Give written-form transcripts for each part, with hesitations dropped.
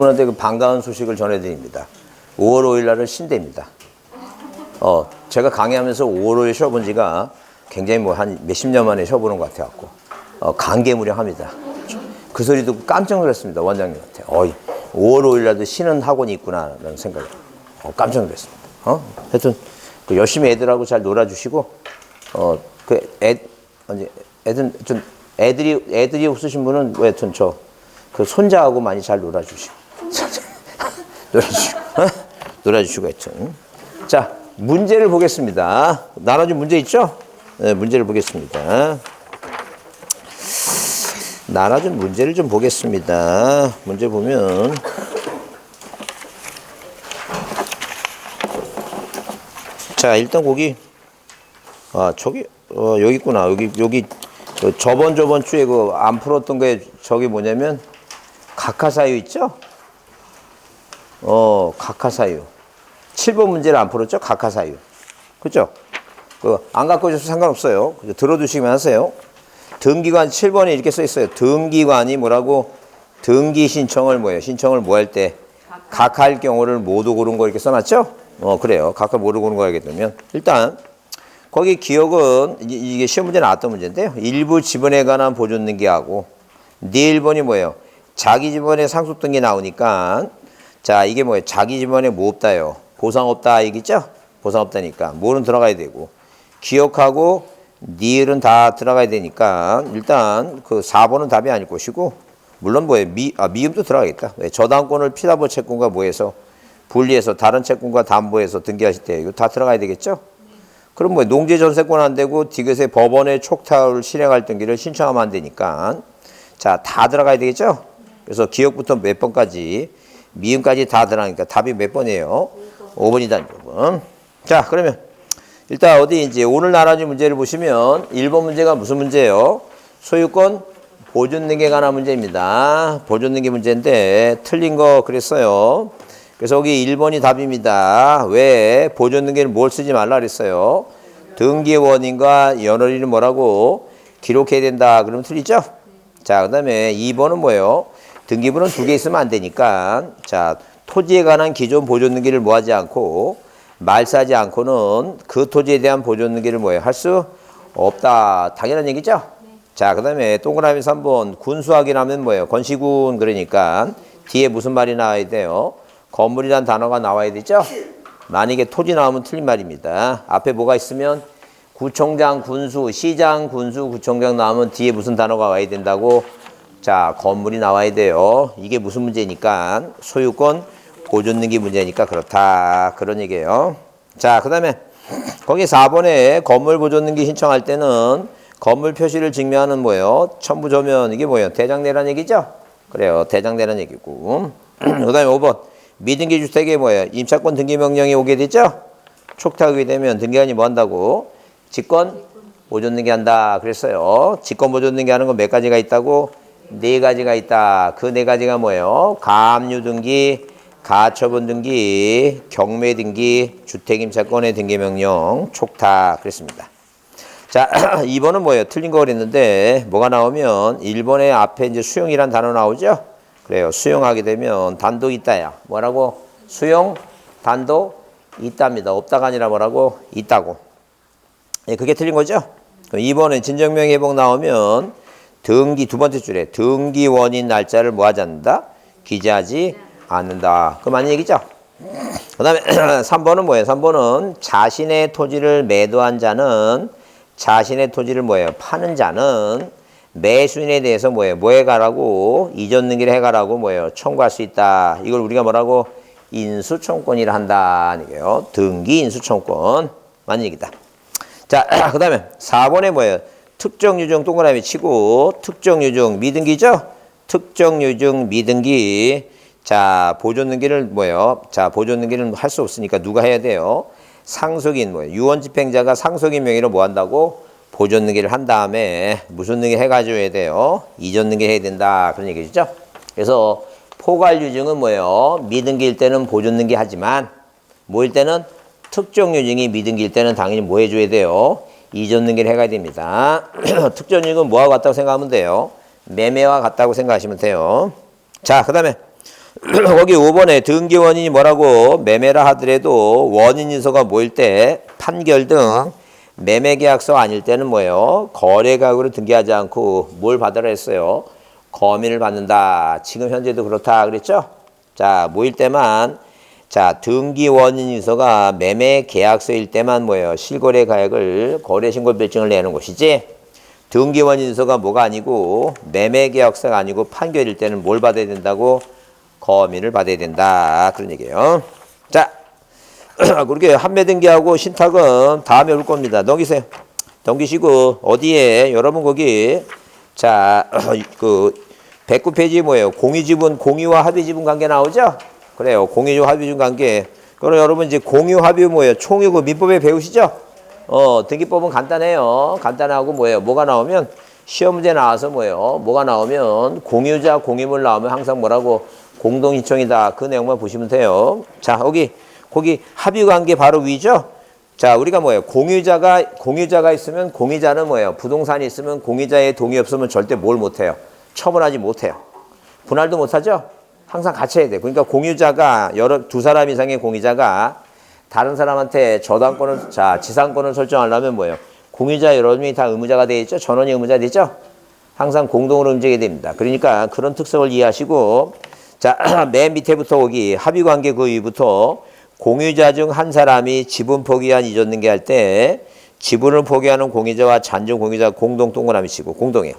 여러분한테 그 반가운 소식을 전해드립니다. 5월 5일 날은 신대입니다. 제가 강의하면서 5월 5일 쉬어본 지가 굉장히 뭐 한 몇십 년 만에 쉬어보는 것 같아갖고, 감개무량합니다. 그 소리 듣고 깜짝 놀랐습니다. 원장님한테. 5월 5일 날도 쉬는 학원이 있구나, 라는 생각이. 깜짝 놀랐습니다. 하여튼, 열심히 애들하고 잘 놀아주시고, 애들이 없으신 분은 뭐 하여튼 그 손자하고 많이 잘 놀아주시고. 놀아주시고 하여튼. 자, 문제를 보겠습니다. 나눠준 문제 있죠? 네, 문제를 보겠습니다. 나눠준 문제를 좀 보겠습니다. 문제 보면. 자, 일단 거기, 여기 있구나. 여기, 저번 주에 안 풀었던 게 저기 뭐냐면, 각하사유 있죠? 각하사유. 7번 문제를 안 풀었죠? 각하사유. 그죠? 안 갖고 오셔도 상관없어요. 들어두시기만 하세요. 등기관 7번에 이렇게 써 있어요. 등기관이 뭐라고? 등기 신청을 뭐예요? 신청을 뭐 할 때? 각할 경우를 모두 고른 거 이렇게 써놨죠? 그래요. 각할 모두 고른 거 하게 되면. 일단, 거기 기억은, 이게 시험 문제 나왔던 문제인데요. 일부 지번에 관한 보존 등기하고, 네 1번이 뭐예요? 자기 지번에 상속 등기 나오니까, 자, 이게 뭐예요? 자기 지번에 뭐 없다요? 보상 없다, 얘기죠? 보상 없다니까. 뭐는 들어가야 되고. 기억하고, 니을은 다 들어가야 되니까, 일단, 4번은 답이 아닐 것이고, 물론 뭐예요? 미음도 들어가겠다. 저당권을 피담보 채권과 뭐해서, 분리해서 다른 채권과 담보해서 등기하실 때, 이거 다 들어가야 되겠죠? 그럼 뭐, 농지 전세권 안 되고, 디귿의 법원의 촉탁을 실행할 등기를 신청하면 안 되니까, 자, 다 들어가야 되겠죠? 그래서 기억부터 몇 번까지, 미음까지 다 들어가니까 답이 몇 번이에요? 5번이다, 5번. 자, 그러면 일단 어디 이제 오늘 나눠준 문제를 보시면 1번 문제가 무슨 문제예요? 소유권 보존 등기에 관한 문제입니다. 보존 등기 문제인데 틀린 거 그랬어요. 그래서 여기 1번이 답입니다. 왜 보존 등기를 뭘 쓰지 말라 그랬어요? 등기의 원인과 연월일을 뭐라고 기록해야 된다. 그러면 틀리죠? 자, 그 다음에 2번은 뭐예요? 등기부는 2개 있으면 안 되니까, 자, 토지에 관한 기존 보존 등기를 뭐 하지 않고, 말사하지 않고는 그 토지에 대한 보존 등기를 뭐예요? 할 수 없다. 당연한 얘기죠? 네. 자, 그 다음에 동그라미 3번, 군수학이라면 뭐예요? 건시군, 그러니까, 뒤에 무슨 말이 나와야 돼요? 건물이란 단어가 나와야 되죠? 만약에 토지 나오면 틀린 말입니다. 앞에 뭐가 있으면, 구청장, 군수, 시장, 군수, 구청장 나오면 뒤에 무슨 단어가 와야 된다고? 자, 건물이 나와야 돼요. 이게 무슨 문제니까? 소유권 보존 등기 문제니까 그렇다. 그런 얘기예요. 자, 그 다음에 거기 4번에 건물 보존 등기 신청할 때는 건물 표시를 증명하는 뭐예요? 첨부조면 이게 뭐예요? 대장내란 얘기죠? 그래요. 대장내란 얘기고. 그 다음에 5번 미등기 주택에 뭐예요? 임차권 등기 명령이 오게 되죠? 촉탁이 되면 등기관이 뭐 한다고? 직권 보존 등기 한다. 그랬어요. 직권 보존 등기 하는 건 몇 가지가 있다고? 4가지가 있다. 그 4가지가 뭐예요? 가압류 등기, 가처분 등기, 경매 등기, 주택임차권의 등기 명령, 촉탁 그랬습니다. 자, 2번은 뭐예요? 틀린 거 그랬는데 뭐가 나오면 1번에 앞에 이제 수용이란 단어 나오죠? 그래요. 수용하게 되면 단독 있다야. 뭐라고? 수용, 단독 있답니다. 없다가 아니라 뭐라고? 있다고. 예, 그게 틀린 거죠? 2번에 진정명의 회복 나오면 등기 두 번째 줄에 등기 원인 날짜를 뭐 하지 않는다? 기재하지 않는다. 그 맞는 얘기죠? 그 다음에 3번은 뭐예요? 3번은 자신의 토지를 매도한 자는 자신의 토지를 뭐예요? 파는 자는 매수인에 대해서 뭐예요? 뭐 해가라고? 이전 등기를 해가라고 뭐예요? 청구할 수 있다. 이걸 우리가 뭐라고? 인수청권이라 한다. 이게요. 등기 인수청권. 맞는 얘기다. 자, 그 다음에 4번에 뭐예요? 특정 유증 동그라미 치고 특정 유증 미등기죠? 특정 유증 미등기. 자, 보존 등기를 뭐예요? 자, 보존 등기는 할 수 없으니까 누가 해야 돼요? 상속인 뭐예요? 유언 집행자가 상속인 명의로 뭐 한다고? 보존 등기를 한 다음에 무슨 등기 해가지고 해야 돼요? 이전 등기 해야 된다. 그런 얘기죠. 그래서 포괄 유증은 뭐예요? 미등기일 때는 보존 등기 하지만 뭐일 때는 특정 유증이 미등기일 때는 당연히 뭐 해줘야 돼요? 이전 등기를 해가야 됩니다. 특정 유증은 뭐하고 같다고 생각하면 돼요? 매매와 같다고 생각하시면 돼요. 자, 그 다음에 거기 5번에 등기 원인이 뭐라고 매매라 하더라도 원인 인서가 모일 때 판결 등 매매 계약서 아닐 때는 뭐예요? 거래 가격으로 등기하지 않고 뭘 받으라 했어요? 거민을 받는다. 지금 현재도 그렇다 그랬죠? 자, 모일 때만 자, 등기 원인 인서가 매매 계약서일 때만 뭐예요? 실거래 가액을 거래 신고 별증을 내는 것이지. 등기 원인 인서가 뭐가 아니고 매매 계약서가 아니고 판결일 때는 뭘 받아야 된다고? 거민을 받아야 된다. 그런 얘기예요. 자, 그렇게 판매 등기하고 신탁은 다음에 올 겁니다. 넘기세요. 넘기시고 어디에 여러분 거기 자, 그 109페이지 뭐예요? 공유지분, 공유와 합의지분 관계 나오죠? 그래요. 공유와 합의지분 관계. 그럼 여러분 이제 공유 합의 뭐예요? 총유 그 민법에 배우시죠? 등기법은 간단해요. 간단하고 뭐예요? 뭐가 나오면 시험 문제 나와서 뭐예요? 뭐가 나오면 공유자 공유물 나오면 항상 뭐라고 공동신청이다. 그 내용만 보시면 돼요. 자, 거기 합의 관계 바로 위죠? 자, 우리가 뭐예요? 공유자가 있으면 공유자는 뭐예요? 부동산이 있으면 공유자의 동의 없으면 절대 뭘 못해요? 처분하지 못해요. 분할도 못하죠? 항상 같이 해야 돼. 그러니까 공유자가 두 사람 이상의 공유자가 다른 사람한테 저당권을, 지상권을 설정하려면 뭐예요? 공유자 여러 명이 다 의무자가 되어 있죠? 전원이 의무자 되죠? 항상 공동으로 움직여야 됩니다. 그러니까 그런 특성을 이해하시고, 자, 맨 밑에부터 오기 합의 관계 그 위부터 공유자 중 한 사람이 지분 포기한 이전 등기할 때 지분을 포기하는 공유자와 잔존 공유자 공동 동그라미치고 공동이에요.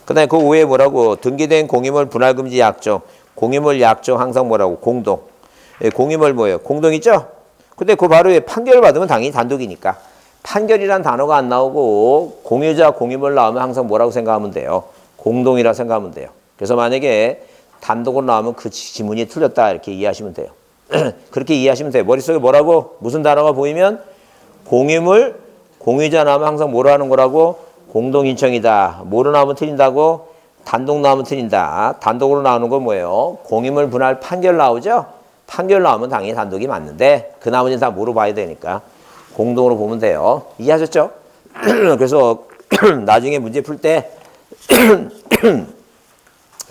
그 다음에 그 위에 뭐라고 등기된 공유물 분할금지 약정 공유물 약정 항상 뭐라고 공동. 예, 공유물 뭐예요? 공동 있죠? 근데 그 바로 위에 판결을 받으면 당연히 단독이니까 판결이란 단어가 안 나오고 공유자 공유물 나오면 항상 뭐라고 생각하면 돼요? 공동이라 생각하면 돼요. 그래서 만약에 단독으로 나오면 그 지문이 틀렸다 이렇게 이해하시면 돼요. 그렇게 이해하시면 돼요. 머릿속에 뭐라고 무슨 단어가 보이면 공유물 공유자 나오면 항상 뭐로 하는 거라고? 공동신청이다. 뭐로 나오면 틀린다고? 단독 나오면 틀린다. 단독으로 나오는 건 뭐예요? 공유물 분할 판결 나오죠? 판결 나오면 당연히 단독이 맞는데 그 나머지는 다 뭐로 봐야 되니까 공동으로 보면 돼요. 이해하셨죠? 그래서 나중에 문제 풀 때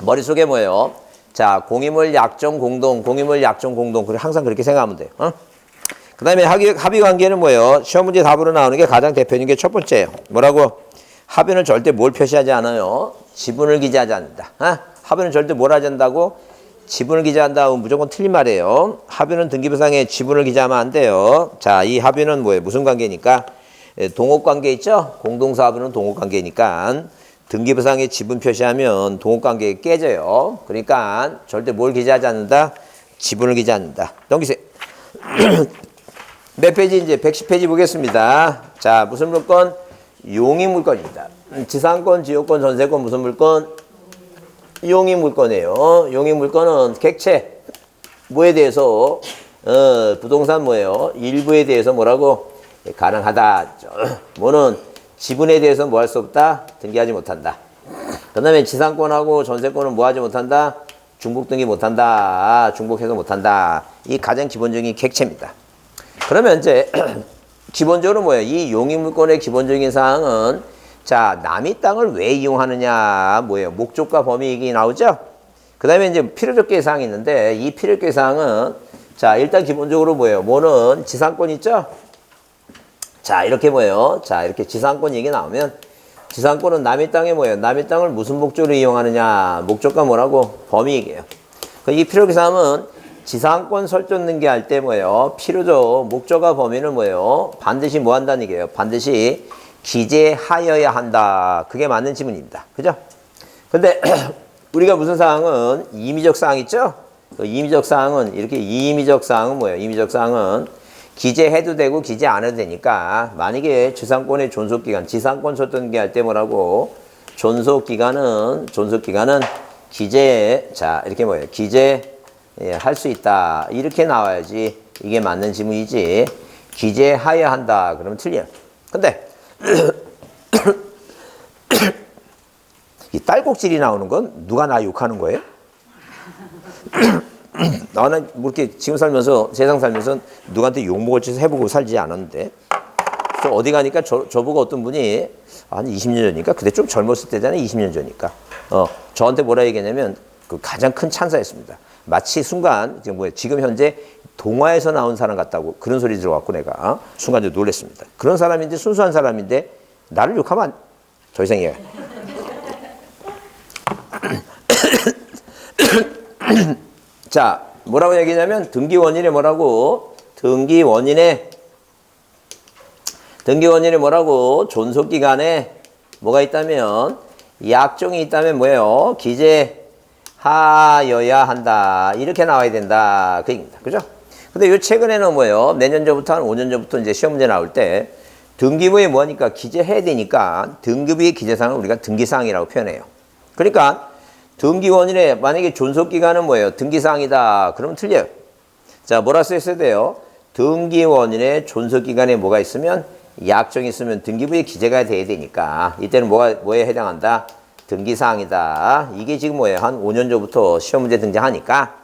머릿속에 뭐예요? 자, 공유물 약정 공동, 공유물 약정 공동. 항상 그렇게 생각하면 돼요. 그 다음에 합의 관계는 뭐예요? 시험 문제 답으로 나오는 게 가장 대표적인 게 첫 번째예요. 뭐라고? 합의는 절대 뭘 표시하지 않아요? 지분을 기재하지 않는다. 합의는 절대 뭘 하지 않는다고? 지분을 기재한다. 무조건 틀린 말이에요. 합의는 등기부상에 지분을 기재하면 안 돼요. 자, 이 합의는 뭐예요? 무슨 관계니까? 동업관계 있죠? 공동사업은 동업관계니까 등기부상에 지분 표시하면 동업관계 깨져요. 그러니까 절대 뭘 기재하지 않는다? 지분을 기재하는다. 넘기세요. 몇 페이지 이제 110페이지 보겠습니다. 자, 무슨 물건? 용익물건입니다. 지상권, 지역권, 전세권 무슨 물건? 용익물건이에요. 용익물건은 객체 뭐에 대해서 부동산 뭐예요? 일부에 대해서 뭐라고? 가능하다. 뭐는 지분에 대해서 뭐 할 수 없다? 등기하지 못한다. 그 다음에 지상권하고 전세권은 뭐 하지 못한다? 중복 등기 못한다. 중복해서 못한다. 이 가장 기본적인 객체입니다. 그러면 이제 기본적으로 뭐예요? 이 용익물건의 기본적인 사항은 자, 남의 땅을 왜 이용하느냐 뭐예요? 목적과 범위 얘기 나오죠? 그 다음에 이제 필요적 사항이 있는데 이 필요적 사항은 자, 일단 기본적으로 뭐예요? 뭐는 지상권 있죠? 자, 이렇게 뭐예요? 자, 이렇게 지상권 얘기 나오면 지상권은 남의 땅에 뭐예요? 남의 땅을 무슨 목적으로 이용하느냐? 목적과 뭐라고? 범위 얘기예요. 이 필요적 사항은 지상권 설정 등기할 때 뭐예요? 필요적 목적과 범위는 뭐예요? 반드시 뭐 한다는 얘기예요? 반드시 기재하여야 한다. 그게 맞는 지문입니다. 그죠? 근데 우리가 무슨 사항은 임의적 사항 있죠? 그 임의적 사항은 이렇게 임의적 사항은 뭐예요? 임의적 사항은 기재해도 되고 기재 안 해도 되니까 만약에 지상권의 존속기간, 지상권 설정 등기할 때 뭐라고? 존속기간은 기재, 자, 이렇게 뭐예요? 기재 할 수 있다. 이렇게 나와야지 이게 맞는 지문이지. 기재하여야 한다. 그러면 틀려요. 근데 이 딸꾹질이 나오는 건 누가 나 욕하는 거예요? 나는 뭐 이렇게 지금 살면서 세상 살면서 누구한테 욕먹을 짓을 해보고 살지 않았는데 저 어디 가니까 저보고 어떤 분이 한 20년 전이니까 그때 좀 젊었을 때잖아요. 20년 전이니까 저한테 뭐라 얘기했냐면 그 가장 큰 찬사였습니다. 마치 순간 지금 현재 동화에서 나온 사람 같다고 그런 소리 들어갖고 내가 순간 좀 놀랐습니다. 그런 사람인데 순수한 사람인데 나를 욕하면 더 이상 얘기해. 자, 뭐라고 얘기냐면 등기 원인에 뭐라고? 등기 원인에 뭐라고? 존속 기간에 뭐가 있다면 약정이 있다면 뭐예요? 기재하여야 한다. 이렇게 나와야 된다. 그 얘기입니다. 그죠? 근데 요 최근에는 뭐예요? 내년 전부터 한 5년 전부터 이제 시험 문제 나올 때 등기부에 뭐하니까 기재해야 되니까 등기부의 기재사항을 우리가 등기사항이라고 표현해요. 그러니까 등기 원인에 만약에 존속 기간은 뭐예요? 등기사항이다. 그러면 틀려요. 자, 뭐라 써있어야 돼요? 등기 원인에 존속 기간에 뭐가 있으면 약정이 있으면 등기부에 기재가 돼야 되니까 이때는 뭐에 해당한다? 등기사항이다. 이게 지금 뭐예요? 한 5년 전부터 시험 문제 등장하니까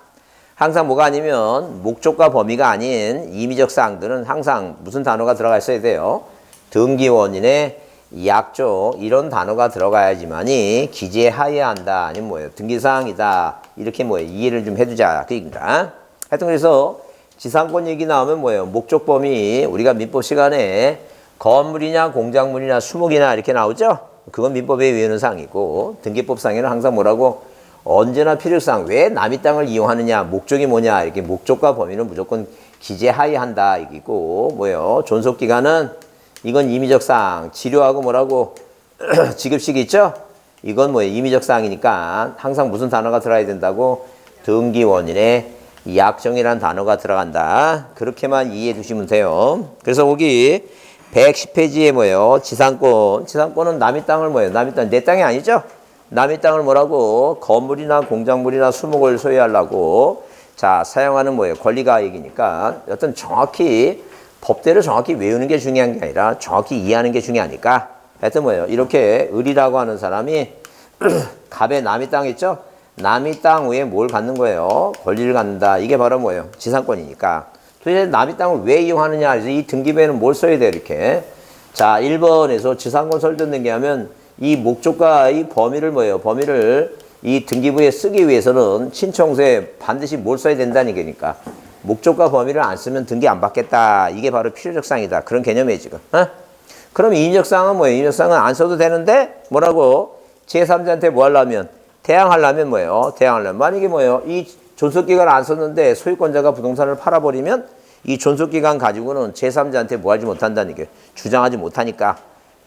항상 뭐가 아니면 목적과 범위가 아닌 임의적 사항들은 항상 무슨 단어가 들어가 있어야 돼요? 등기 원인에 약정 이런 단어가 들어가야지만이 기재하여야 한다. 아니면 뭐예요? 등기사항이다. 이렇게 뭐예요? 이해를 좀 해두자. 그 얘기입니다. 하여튼 그래서 지상권 얘기 나오면 뭐예요? 목적 범위 우리가 민법 시간에 건물이냐 공작물이냐 수목이냐 이렇게 나오죠? 그건 민법에 외우는 사항이고 등기법상에는 항상 뭐라고? 언제나 필요상 왜 남의 땅을 이용하느냐 목적이 뭐냐 이렇게 목적과 범위는 무조건 기재하여야 한다. 이기고 뭐예요? 존속기간은 이건 임의적 사항 치료하고 뭐라고? 지급식 있죠? 이건 뭐예요? 임의적 사항이니까 항상 무슨 단어가 들어가야 된다고? 등기 원인에 약정이라는 단어가 들어간다. 그렇게만 이해해 두시면 돼요. 그래서 거기 110페이지에 뭐예요? 지상권은 남의 땅을 뭐예요? 남의 땅, 내 땅이 아니죠? 남의 땅을 뭐라고? 건물이나 공작물이나 수목을 소유하려고 자, 사용하는 뭐예요? 권리가 얘기니까 어떤 정확히 법대로 정확히 외우는 게 중요한 게 아니라 정확히 이해하는 게 중요하니까 하여튼 뭐예요? 이렇게 을이라고 하는 사람이 갑에 남의 땅 있죠? 남의 땅 위에 뭘 갖는 거예요? 권리를 갖는다. 이게 바로 뭐예요? 지상권이니까. 도대체 남의 땅을 왜 이용하느냐? 그래서 이 등기부에는 뭘 써야 돼요? 이렇게. 자, 1번에서 지상권 설정 등기하면 이 목적과 이 범위를 뭐예요? 범위를 이 등기부에 쓰기 위해서는 신청서에 반드시 뭘 써야 된다는 얘기니까. 목적과 범위를 안 쓰면 등기 안 받겠다. 이게 바로 필요적 사항이다. 그런 개념이에요, 지금. 어? 그럼 임의적 사항은 뭐예요? 임의적 사항은 안 써도 되는데 뭐라고? 제3자한테 뭐 하려면? 대항하려면 뭐예요? 대항하려면. 만약에 뭐예요? 이 존속기간을 안 썼는데 소유권자가 부동산을 팔아버리면 이 존속기간 가지고는 제3자한테 뭐 하지 못한다는 게 주장하지 못하니까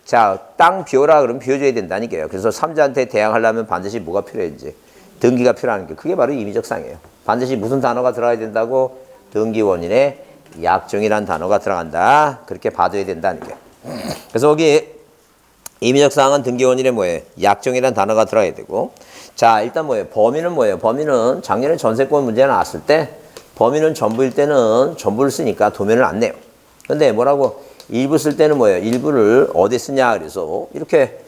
자, 땅 비워라 그러면 비워줘야 된다니까요. 그래서 3자한테 대항하려면 반드시 뭐가 필요해야지? 등기가 필요한 게 그게 바로 임의적 사항이에요. 반드시 무슨 단어가 들어가야 된다고? 등기 원인에 약정이라는 단어가 들어간다. 그렇게 봐줘야 된다는 게. 그래서 거기 임의적 사항은 등기 원인에 뭐예요? 약정이라는 단어가 들어가야 되고 자, 일단 뭐예요? 범위는 뭐예요? 범위는 작년에 전세권 문제가 나왔을 때 범위는 전부일 때는 전부를 쓰니까 도면을 안 내요. 근데 뭐라고? 일부 쓸 때는 뭐예요? 일부를 어디 쓰냐? 그래서 이렇게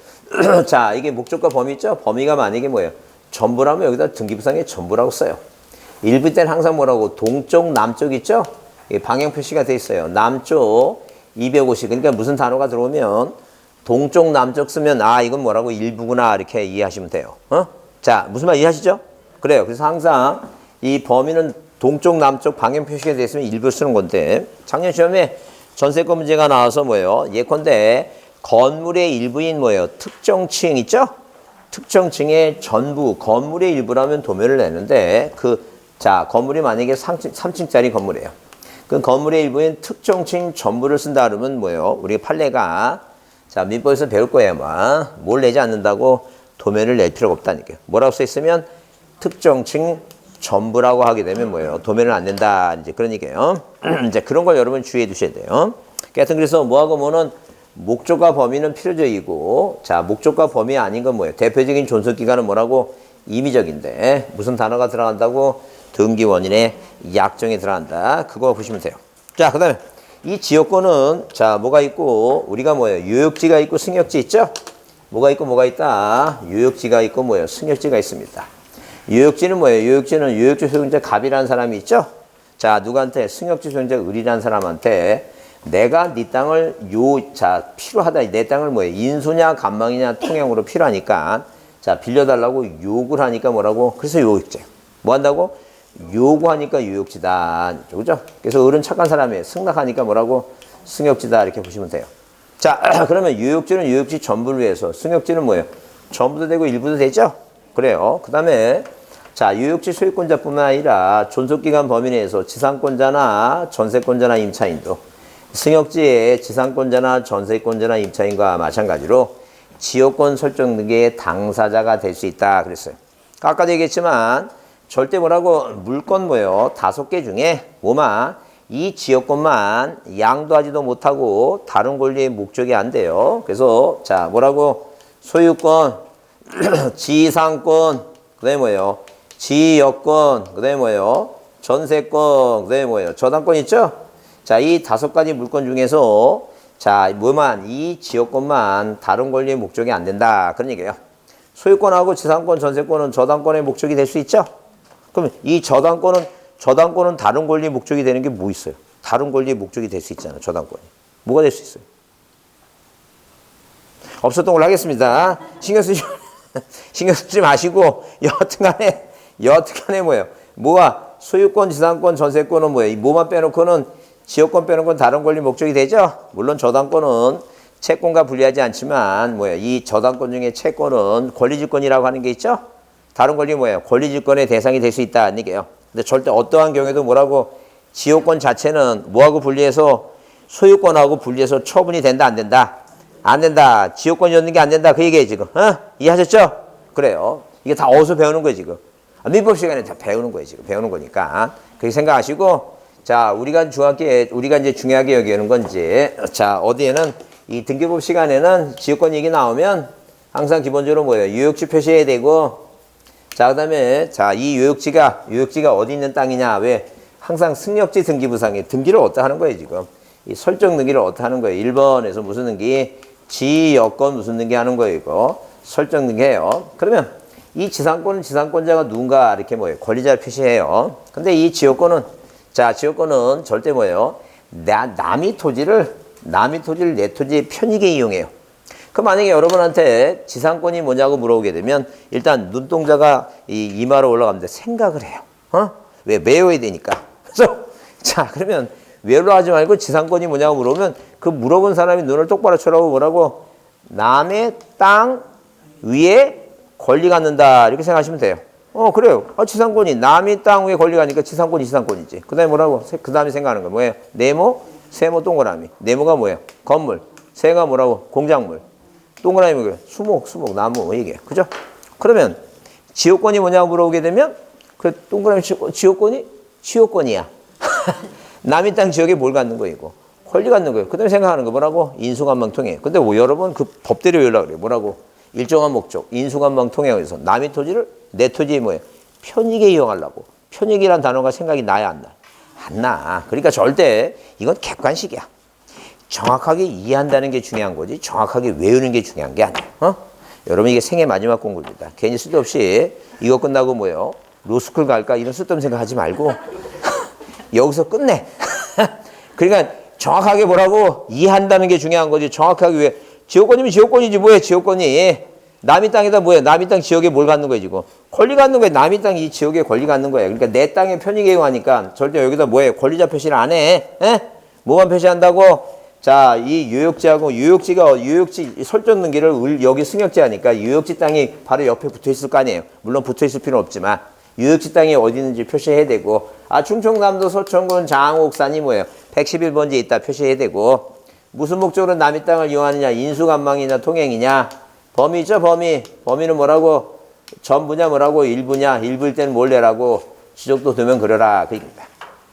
자, 이게 목적과 범위 있죠? 범위가 만약에 뭐예요? 전부라면 여기다 등기부상에 전부라고 써요. 일부 때는 항상 뭐라고? 동쪽, 남쪽 있죠? 방향 표시가 돼 있어요. 남쪽 250. 그러니까 무슨 단어가 들어오면 동쪽, 남쪽 쓰면 아, 이건 뭐라고? 일부구나. 이렇게 이해하시면 돼요. 어? 자, 무슨 말 이해하시죠? 그래요. 그래서 항상 이 범위는 동쪽, 남쪽 방향 표시가 되어 있으면 일부 쓰는 건데 작년 시험에 전세권 문제가 나와서 뭐예요? 예컨대 건물의 일부인 뭐예요? 특정층 있죠? 특정층의 전부, 건물의 일부라면 도면을 내는데 자, 건물이 만약에 3층짜리 건물이에요. 그 건물의 일부인 특정층 전부를 쓴다 그러면 뭐예요? 우리가 판례가 자, 민법에서 배울 거예요, 아마. 뭘 내지 않는다고 도면을 낼 필요가 없다니까요. 뭐라고 써 있으면 특정층 전부라고 하게 되면 뭐예요? 도면을 안 낸다. 이제 그런 얘기예요. 이제 그런 걸 여러분 주의해 두셔야 돼요. 하여튼 그래서 뭐하고 뭐는 목적과 범위는 필요적이고 자, 목적과 범위 아닌 건 뭐예요? 대표적인 존속기간은 뭐라고? 임의적인데 무슨 단어가 들어간다고? 등기 원인에 약정이 들어간다. 그거 보시면 돼요. 자, 그 다음에 이 지역권은 자, 뭐가 있고 우리가 뭐예요? 유역지가 있고 승역지 있죠? 뭐가 있고 뭐가 있다? 유역지가 있고 뭐예요? 승역지가 있습니다. 유역지는 뭐예요? 유역지는 유역지 소유자 갑이라는 사람이 있죠? 자, 누구한테? 승역지 소유자 을이라는 사람한테 내가 네 땅을 자, 필요하다. 내 땅을 뭐예요? 인수냐 간망이냐 통행으로 필요하니까 자, 빌려달라고 요구를 하니까 뭐라고? 그래서 유역지. 뭐 한다고? 요구하니까 유역지다. 그죠? 그래서 어른 착한 사람이에요. 승낙하니까 뭐라고? 승역지다. 이렇게 보시면 돼요. 자, 그러면 유역지는 유역지 전부를 위해서, 승역지는 뭐예요? 전부도 되고 일부도 되죠? 그래요. 그 다음에 자, 유역지 소유권자뿐만 아니라 존속기간 범위 내에서 지상권자나 전세권자나 임차인도 승역지의 지상권자나 전세권자나 임차인과 마찬가지로 지역권 설정 등의 당사자가 될 수 있다 그랬어요. 아까도 얘기했지만 절대 뭐라고 물건 뭐예요? 5개 중에 뭐만 이 지역권만 양도하지도 못하고 다른 권리의 목적이 안 돼요. 그래서 자 뭐라고 소유권, 지상권, 그다음에 뭐예요? 지역권, 그다음에 뭐예요? 전세권, 그다음에 뭐예요? 저당권 있죠? 자, 이 5가지 물건 중에서 자, 뭐만 이 지역권만 다른 권리의 목적이 안 된다. 그런 얘기예요. 소유권하고 지상권, 전세권은 저당권의 목적이 될 수 있죠? 그럼 이 저당권은 다른 권리의 목적이 되는 게 뭐 있어요? 다른 권리의 목적이 될 수 있잖아, 저당권이. 뭐가 될 수 있어요? 없었던 걸로 하겠습니다. 신경 쓰지 마시고, 여하튼간에 뭐예요? 뭐가 소유권, 지상권, 전세권은 뭐예요? 이 뭐만 빼놓고는 지역권 빼놓고는 다른 권리 목적이 되죠? 물론 저당권은 채권과 분리하지 않지만 뭐예요? 이 저당권 중에 채권은 권리질권이라고 하는 게 있죠? 다른 권리 뭐예요? 권리질권의 대상이 될 수 있다는 얘기예요. 근데 절대 어떠한 경우에도 뭐라고 지역권 자체는 뭐하고 분리해서 소유권하고 분리해서 처분이 된다 안 된다? 안 된다. 지역권이 얻는 게 안 된다. 그 얘기예요 지금. 이해하셨죠? 그래요. 이게 다 어디서 배우는 거예요 지금? 민법 시간에 다 배우는 거예요 지금. 배우는 거니까 그렇게 생각하시고 자 우리가 이제 중요하게 여기는 건 이제 자 어디에는 이 등기법 시간에는 지역권 얘기 나오면 항상 기본적으로 뭐예요? 유역지 표시해야 되고 자 그다음에 자 이 유역지가 어디 있는 땅이냐? 왜 항상 승역지 등기부상에 등기를 어디다 하는 거예요 지금? 이 설정 등기를 어디다 하는 거예요? 1번에서 무슨 등기? 지역권 무슨 등기 하는 거예요 이거? 설정 등기해요. 그러면 이 지상권은 지상권자가 누군가 이렇게 뭐예요? 권리자를 표시해요. 근데 이 지역권은 절대 뭐예요? 남의 토지를 내 토지에 편익에 이용해요. 그럼 만약에 여러분한테 지상권이 뭐냐고 물어보게 되면 일단 눈동자가 이마로 올라가는데 생각을 해요. 왜? 외워야 되니까. 그래서 자 그러면 외로하지 말고 지상권이 뭐냐고 물어보면 그 물어본 사람이 눈을 똑바로 쳐다보고 뭐라고? 남의 땅 위에 권리 갖는다 이렇게 생각하시면 돼요. 그래요. 지상권이 남의 땅 위에 권리 가니까 지상권이지. 그 다음에 뭐라고? 그 다음에 생각하는 거 뭐예요? 네모, 세모, 동그라미. 네모가 뭐예요? 건물. 세가 뭐라고? 공작물. 동그라미 뭐예요? 수목, 나무 이게 그죠? 그러면 지역권이 뭐냐고 물어보게 되면 그 동그라미 지역권이야. 남의 땅 지역에 뭘 갖는 거예요 이거? 권리 갖는 거예요. 그 다음에 생각하는 거 뭐라고? 인수관망통행. 근데 뭐 여러분 그 법대로 외우려고 그래요. 뭐라고? 일정한 목적, 인수관망통행에서 남의 토지를 내 토지에 뭐예요? 편익에 이용하려고. 편익이란 단어가 생각이 나야 안 나? 안 나. 그러니까 절대 이건 객관식이야. 정확하게 이해한다는 게 중요한 거지 정확하게 외우는 게 중요한 게 아니야. 여러분 이게 생애 마지막 공부입니다. 괜히 쓸데없이 이거 끝나고 뭐예요? 로스쿨 갈까? 이런 쓸데없는 생각하지 말고 여기서 끝내. 그러니까 정확하게 뭐라고 이해한다는 게 중요한 거지 정확하게 왜 지역권이면 지역권이지 뭐야 지역권이 남의 땅에다 뭐야 남의 땅 지역에 뭘 갖는 거야 지금 권리 갖는 거야 남의 땅 이 지역에 권리 갖는 거야 그러니까 내 땅에 편익에 이용하니까 절대 여기다 뭐해 권리자 표시를 안 해 뭐만 표시한다고 자 이 유역지 설정 등기를 여기 승역지 하니까 유역지 땅이 바로 옆에 붙어 있을 거 아니에요 물론 붙어 있을 필요는 없지만 유역지 땅이 어디 있는지 표시해야 되고 충청남도 서천군 장옥산이 뭐예요 111번지에 있다 표시해야 되고 무슨 목적으로 남의 땅을 이용하느냐 인수관망이냐 통행이냐 범위죠 범위는 뭐라고 전부냐 뭐라고 일부냐 일부일 때는 뭘 내라고 지적도 되면 그려라 그 얘기입니다.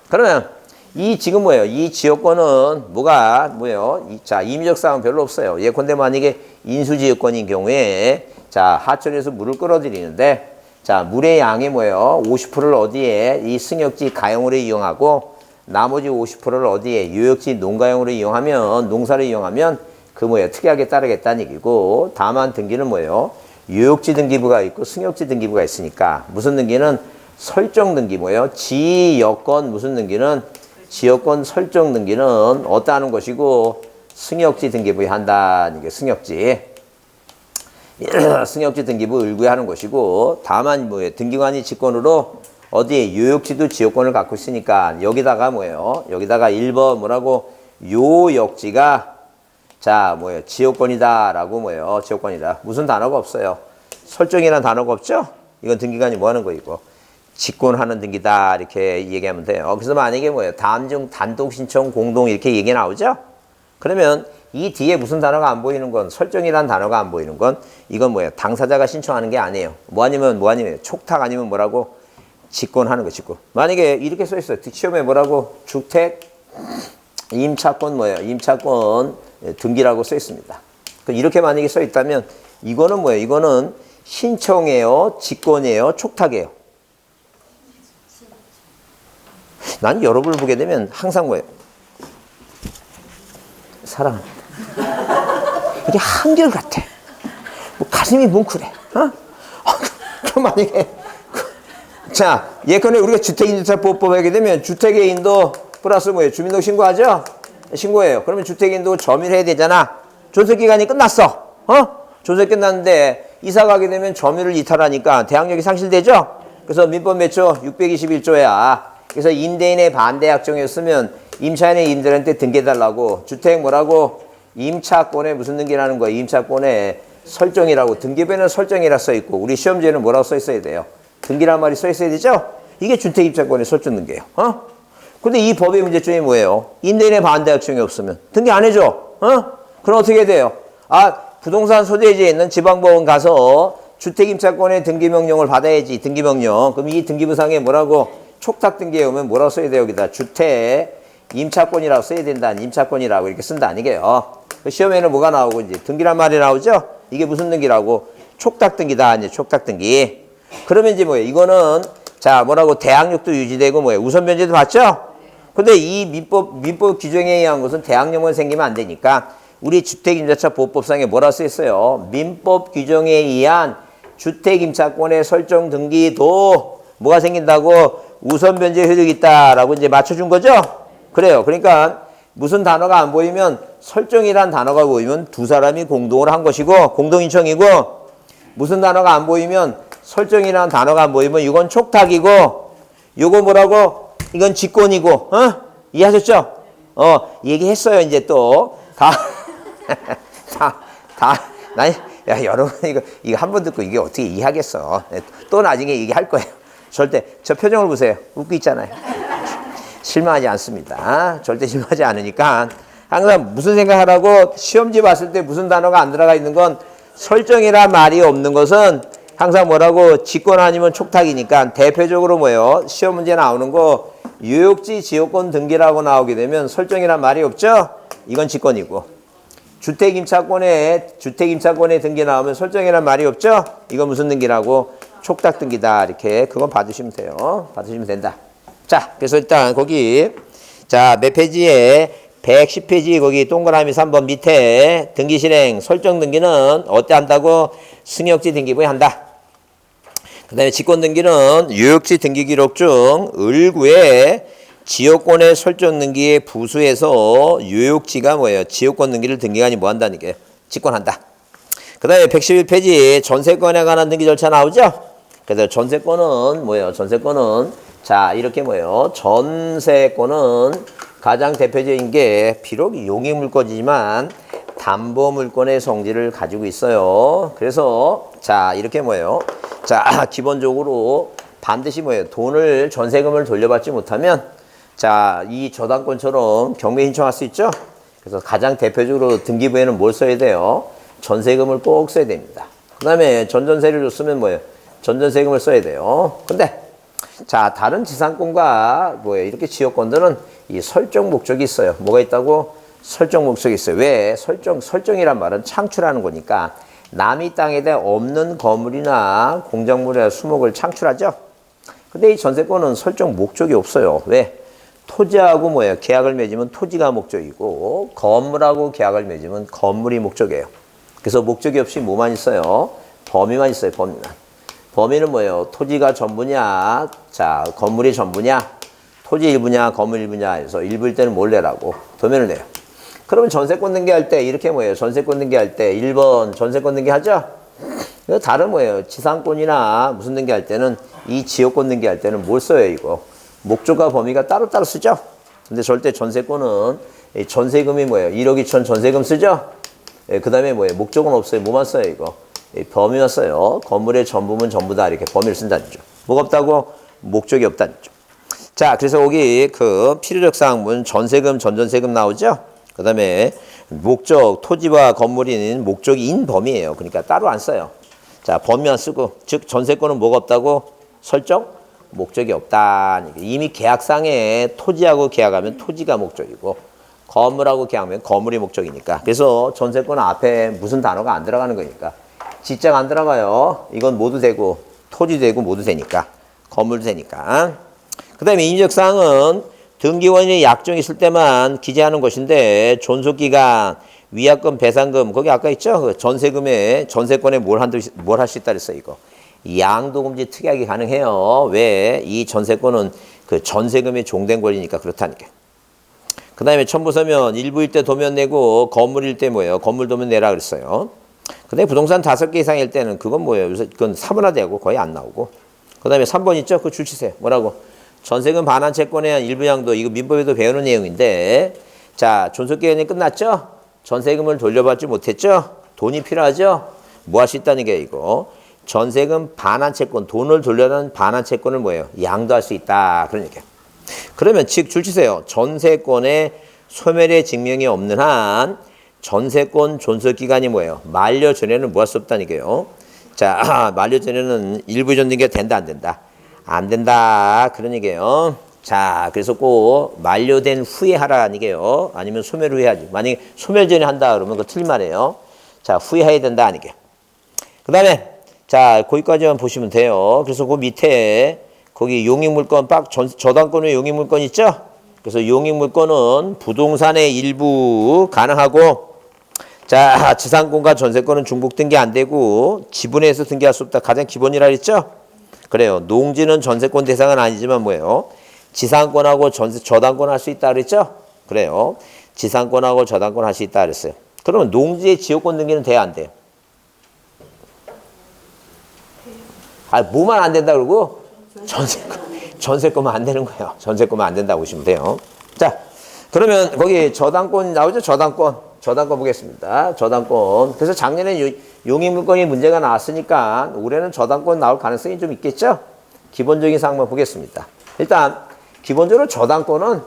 그러면 이 지금 뭐예요 이 지역권은 뭐예요 자 임의적 사항은 별로 없어요. 예컨대 만약에 인수지역권인 경우에 자 하천에서 물을 끌어들이는데 자 물의 양이 뭐예요 50%를 어디에 이 승역지 가용으로 이용하고 나머지 50%를 어디에 유역지 농가용으로 이용하면 농사를 이용하면 그 뭐예요 특이하게 따르겠다는 얘기고 다만 등기는 뭐예요 유역지 등기부가 있고 승역지 등기부가 있으니까 무슨 등기는 설정 등기 뭐예요 지역권 무슨 등기는 지역권 설정 등기는 어떠하는 것이고 승역지 등기부에 한다는 게 승역지 등기부 을구에 하는 것이고 다만 뭐예요 등기관이 직권으로 어디 요역지도 지역권을 갖고 있으니까 여기다가 뭐예요? 여기다가 1번 뭐라고? 요역지가 자 뭐예요? 지역권이다라고 뭐예요? 지역권이다. 무슨 단어가 없어요. 설정이라는 단어가 없죠? 이건 등기관이 뭐 하는 거이고 직권하는 등기다 이렇게 얘기하면 돼요. 그래서 만약에 뭐예요? 다음 중 단독 신청 공동 이렇게 얘기 나오죠? 그러면 이 뒤에 무슨 단어가 안 보이는 건 설정이라는 단어가 안 보이는 건 이건 뭐예요? 당사자가 신청하는 게 아니에요. 뭐 아니면 촉탁 아니면 뭐라고? 직권하는 거 직권. 만약에 이렇게 써 있어요. 시험에 뭐라고? 주택 임차권 뭐예요? 임차권 등기라고 써 있습니다. 이렇게 만약에 써 있다면 이거는 뭐예요? 이거는 신청이에요? 직권이에요? 촉탁이에요? 난 여러분을 보게 되면 항상 뭐예요? 사랑합니다. 이게 한결같아. 뭐 가슴이 뭉클해. 어? 그럼 만약에 자 예컨대 우리가 주택임대차보호법 하게 되면 주택의인도 플러스 뭐예요? 주민등록 신고하죠? 신고해요. 그러면 주택인도 점유를 해야 되잖아. 존속기간이 끝났어. 존속 끝났는데 이사 가게 되면 점유를 이탈하니까 대항력이 상실되죠? 그래서 민법 몇 조? 621조야. 그래서 임대인의 반대 약정이었으면 임차인의 임대인한테 등기해달라고 주택 뭐라고? 임차권에 무슨 등기라는 거야? 임차권에 설정이라고 등기부에는 설정이라 써있고 우리 시험지에는 뭐라고 써있어야 돼요? 등기란 말이 써있어야 되죠? 이게 주택임차권의 설정 등기예요. 근데 이 법의 문제점이 뭐예요? 임대인의 반대 약정이 없으면 등기 안 해줘. 그럼 어떻게 돼요? 부동산 소재지에 있는 지방법원 가서 주택임차권의 등기명령을 받아야지. 등기명령. 그럼 이 등기부상에 뭐라고? 촉탁 등기에 오면 뭐라고 써야 돼요? 여기다 주택 임차권이라고 써야 된다. 임차권이라고 이렇게 쓴다 아니게요. 시험에는 뭐가 나오고 이제 등기란 말이 나오죠? 이게 무슨 등기라고? 촉탁 등기다. 이제 촉탁 등기. 그러면 이제 뭐예요? 이거는 자 뭐라고? 대항력도 유지되고 뭐예요? 우선 변제도 받죠? 근데 이 민법 규정에 의한 것은 대항력만 생기면 안 되니까 우리 주택임차보호법상에 뭐라 써 있어요? 민법 규정에 의한 주택임차권의 설정 등기도 뭐가 생긴다고? 우선 변제 효력이 있다라고 이제 맞춰준 거죠? 그래요. 그러니까 무슨 단어가 안 보이면 설정이란 단어가 보이면 두 사람이 공동으로 한 것이고 공동인청이고 무슨 단어가 안 보이면 설정이라는 단어가 안 보이면 이건 촉탁이고 요거 뭐라고? 이건 직권이고 이해하셨죠? 얘기했어요. 이제 또 야 여러분 이거 한 번 듣고 이게 어떻게 이해하겠어? 또 나중에 얘기할 거예요. 절대 저 표정을 보세요. 웃고 있잖아요. 실망하지 않습니다. 절대 실망하지 않으니까 항상 무슨 생각하라고 시험지 봤을 때 무슨 단어가 안 들어가 있는 건 설정이란 말이 없는 것은 항상 뭐라고? 직권 아니면 촉탁이니까 대표적으로 뭐예요? 시험 문제 나오는 거 요역지 지역권 등기라고 나오게 되면 설정이란 말이 없죠? 이건 직권이고 주택임차권에 등기 나오면 설정이란 말이 없죠? 이건 무슨 등기라고? 촉탁 등기다. 이렇게 그건 받으시면 돼요. 받으시면 된다. 자, 그래서 일단 거기 자, 몇 페이지에 110페이지 거기 동그라미 3번 밑에 등기 실행 설정 등기는 어때 한다고? 승역지 등기부에 한다. 그 다음에 직권 등기는 요역지 등기 기록 중 을구에 지역권의 설정 등기에 부수해서 요역지가 뭐예요? 지역권 등기를 등기관이 뭐 한다는 게 직권한다. 그 다음에 111페이지 전세권에 관한 등기 절차 나오죠? 그래서 전세권은 뭐예요? 전세권은 자 이렇게 뭐예요? 전세권은 가장 대표적인 게 비록 용익물권이지만 담보물권의 성질을 가지고 있어요. 그래서 자 이렇게 뭐예요? 자 기본적으로 반드시 뭐예요? 돈을 전세금을 돌려받지 못하면 자 이 저당권처럼 경매 신청할 수 있죠? 그래서 가장 대표적으로 등기부에는 뭘 써야 돼요? 전세금을 꼭 써야 됩니다. 그 다음에 전전세를 줬으면 뭐예요? 전전세금을 써야 돼요. 근데 자 다른 지상권과 뭐예요? 이렇게 지역권들은 이 설정 목적이 있어요. 뭐가 있다고? 설정 목적이 있어요. 왜? 설정이란 말은 창출하는 거니까 남의 땅에 대해 없는 건물이나 공작물이나 수목을 창출하죠. 근데 이 전세권은 설정 목적이 없어요. 왜? 토지하고 뭐예요? 계약을 맺으면 토지가 목적이고 건물하고 계약을 맺으면 건물이 목적이에요. 그래서 목적이 없이 뭐만 있어요? 범위만 있어요. 범위만. 범위는 뭐예요? 토지가 전부냐? 자, 건물이 전부냐? 토지 일부냐? 건물 일부냐? 해서 일부일 때는 뭘 내라고? 도면을 내요. 그러면 전세권 등기할 때 이렇게 뭐예요? 전세권 등기할 때 1번 전세권 등기하죠? 다른 뭐예요? 지상권이나 무슨 등기할 때는 이 지역권 등기할 때는 뭘 써요, 이거? 목적과 범위가 따로따로 쓰죠? 근데 절대 전세권은 전세금이 뭐예요? 1억 2천 전세금 쓰죠? 그 다음에 뭐예요? 목적은 없어요. 뭐만 써요, 이거? 범위만 써요. 건물의 전부면 전부 다 이렇게 범위를 쓴다는 죠. 뭐가 없다고? 목적이 없다는 죠. 자, 그래서 여기 그 필요적 사항문 전세금, 전전세금 나오죠? 그 다음에 목적, 토지와 건물인 목적이 인 범위예요. 그러니까 따로 안 써요. 자, 범위만 쓰고, 즉 전세권은 뭐가 없다고? 설정? 목적이 없다. 이미 계약상에 토지하고 계약하면 토지가 목적이고 건물하고 계약하면 건물이 목적이니까. 그래서 전세권 앞에 무슨 단어가 안 들어가는 거니까. 지자가 안 들어가요. 이건 모두 되고 토지 되고 모두 되니까. 건물도 되니까. 그 다음에 인적사항은 등기원이 약정이 있을 때만 기재하는 것인데 존속기간, 위약금, 배상금 거기 아까 있죠? 그 전세금에 전세권에 뭘 할 수 있다 그랬어요, 이거. 양도금지 특약이 가능해요. 왜? 이 전세권은 그 전세금에 종된 권리니까 그렇다는 게. 그 다음에 첨부서면 일부일 때 도면 내고 건물일 때 뭐예요? 건물 도면 내라 그랬어요. 근데 부동산 5개 이상일 때는 그건 뭐예요? 요새 그건 사분화되고 거의 안 나오고. 그 다음에 3번 있죠? 그거 줄 치세요. 뭐라고? 전세금 반환 채권에 대한 일부 양도, 이거 민법에도 배우는 내용인데, 자, 존속기간이 끝났죠? 전세금을 돌려받지 못했죠? 돈이 필요하죠? 뭐 할 수 있다는 게 이거. 전세금 반환 채권, 돈을 돌려는 반환 채권을 뭐예요? 양도할 수 있다. 그런 얘기예요. 그러면 즉 줄 치세요. 전세권의 소멸의 증명이 없는 한 전세권 존속기간이 뭐예요? 만료 전에는 뭐 할 수 없다는 얘기예요. 자, 만료 전에는 일부 전등기가 된다, 안 된다? 안 된다. 그런 얘기예요. 자, 그래서 꼭 만료된 후에 하라는 얘기예요. 아니면 소멸 후에 하지. 만약에 소멸 전에 한다 그러면 그거 틀린 말이에요. 자, 후에 해야 된다 하는 게. 그 다음에 자, 거기까지만 보시면 돼요. 그래서 그 밑에 거기 용익물건 저당권의 용익물건 있죠? 그래서 용익물건은 부동산의 일부 가능하고, 자, 지상권과 전세권은 중복 등기 안 되고 지분에서 등기할 수 없다. 가장 기본이라 그랬죠? 그래요. 농지는 전세권 대상은 아니지만 뭐예요? 지상권하고 저당권 할 수 있다 그랬죠? 그래요. 지상권하고 저당권 할 수 있다 그랬어요. 그러면 농지의 지역권 등기는 돼야 안 돼요? 아, 뭐만 안 된다 그러고? 전세권만 안 되는 거예요. 전세권만 안 된다고 보시면 돼요. 자, 그러면 거기 저당권 나오죠? 저당권 보겠습니다. 저당권. 그래서 작년에 용익물건이 문제가 나왔으니까 올해는 저당권 나올 가능성이 좀 있겠죠? 기본적인 사항만 보겠습니다. 일단 기본적으로 저당권은